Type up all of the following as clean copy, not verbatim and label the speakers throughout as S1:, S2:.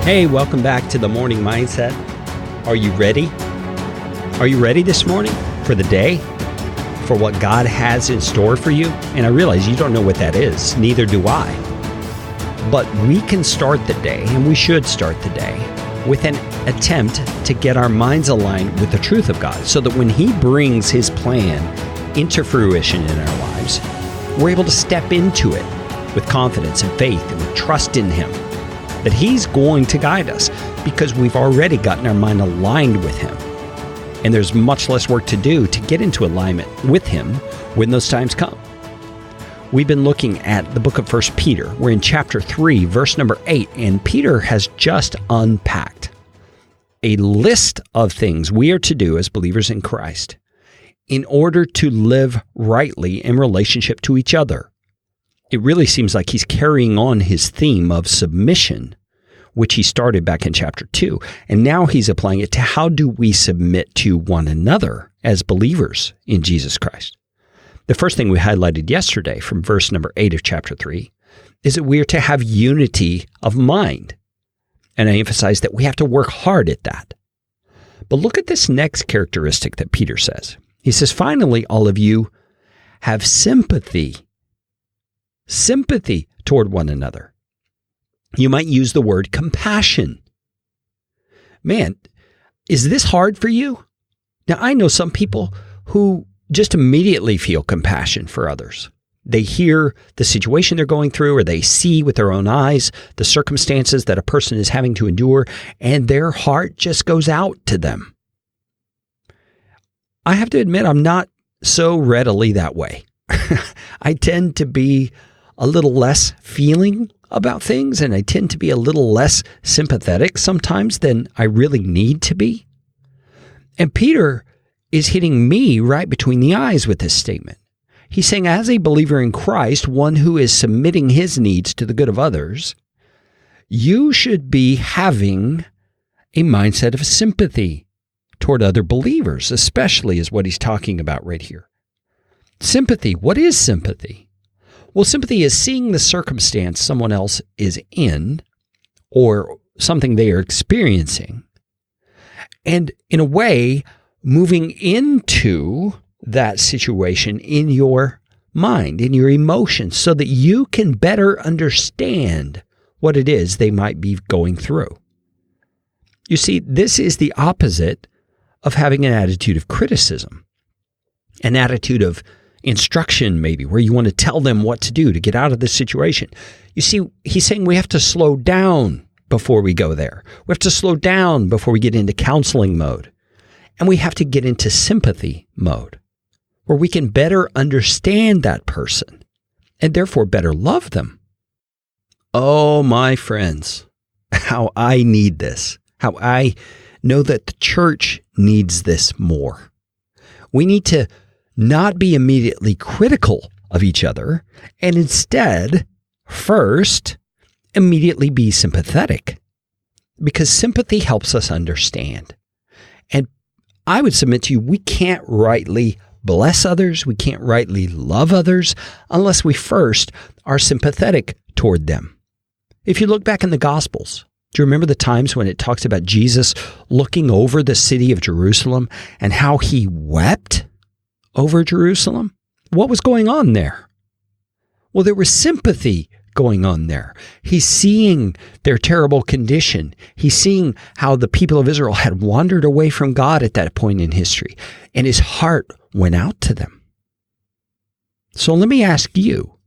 S1: Hey, welcome back to the Morning Mindset. Are you ready? Are you ready this morning for the day? For what God has in store for you? And I realize you don't know what that is, neither do I. But we can start the day, and we should start the day, with an attempt to get our minds aligned with the truth of God, so that when He brings His plan into fruition in our lives, we're able to step into it with confidence and faith and with trust in Him, that He's going to guide us because we've already gotten our mind aligned with Him. And there's much less work to do to get into alignment with Him when those times come. We've been looking at the book of 1 Peter. We're in chapter 3, verse number 8, and Peter has just unpacked a list of things we are to do as believers in Christ in order to live rightly in relationship to each other. It really seems like he's carrying on his theme of submission, which he started back in chapter 2. And now he's applying it to how do we submit to one another as believers in Jesus Christ. The first thing we highlighted yesterday from verse number 8 of chapter 3 is that we are to have unity of mind. And I emphasize that we have to work hard at that. But look at this next characteristic that Peter says. He says, finally, all of you have sympathy toward one another. You might use the word compassion. Man, is this hard for you? Now, I know some people who just immediately feel compassion for others. They hear the situation they're going through, or they see with their own eyes the circumstances that a person is having to endure, and their heart just goes out to them. I have to admit, I'm not so readily that way. I tend to be a little less feeling about things, and I tend to be a little less sympathetic sometimes than I really need to be. And Peter is hitting me right between the eyes with this statement. He's saying, as a believer in Christ, one who is submitting his needs to the good of others, you should be having a mindset of sympathy toward other believers, especially is what he's talking about right here. Sympathy. What is sympathy? Well, sympathy is seeing the circumstance someone else is in or something they are experiencing, and in a way, moving into that situation in your mind, in your emotions, so that you can better understand what it is they might be going through. You see, this is the opposite of having an attitude of criticism, an attitude of instruction, maybe, where you want to tell them what to do to get out of this situation. You see, he's saying we have to slow down before we go there. We have to slow down before we get into counseling mode. And we have to get into sympathy mode, where we can better understand that person and therefore better love them. Oh, my friends, how I need this, how I know that the church needs this more. We need to not be immediately critical of each other, and instead, first, immediately be sympathetic, because sympathy helps us understand. And I would submit to you, we can't rightly bless others, we can't rightly love others, unless we first are sympathetic toward them. If you look back in the Gospels, do you remember the times when it talks about Jesus looking over the city of Jerusalem and how he wept over Jerusalem? What was going on there? Well, there was sympathy going on there. He's seeing their terrible condition. He's seeing how the people of Israel had wandered away from God at that point in history, and his heart went out to them. So let me ask you,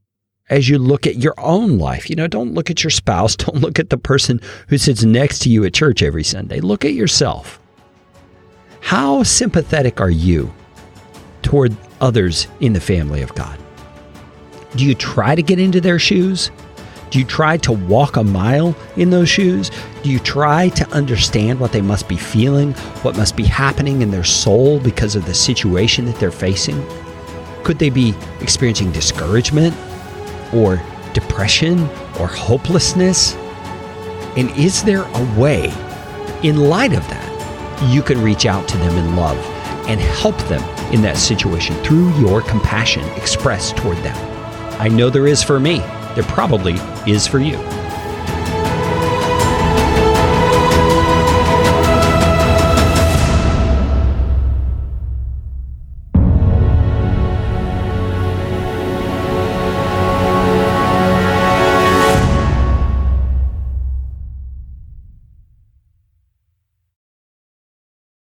S1: as you look at your own life, don't look at your spouse, don't look at the person who sits next to you at church every Sunday. Look at yourself. How sympathetic are you toward others in the family of God? Do you try to get into their shoes? Do you try to walk a mile in those shoes? Do you try to understand what they must be feeling, what must be happening in their soul because of the situation that they're facing? Could they be experiencing discouragement or depression or hopelessness? And is there a way, in light of that, you can reach out to them in love and help them in that situation through your compassion expressed toward them? I know there is for me. There probably is for you.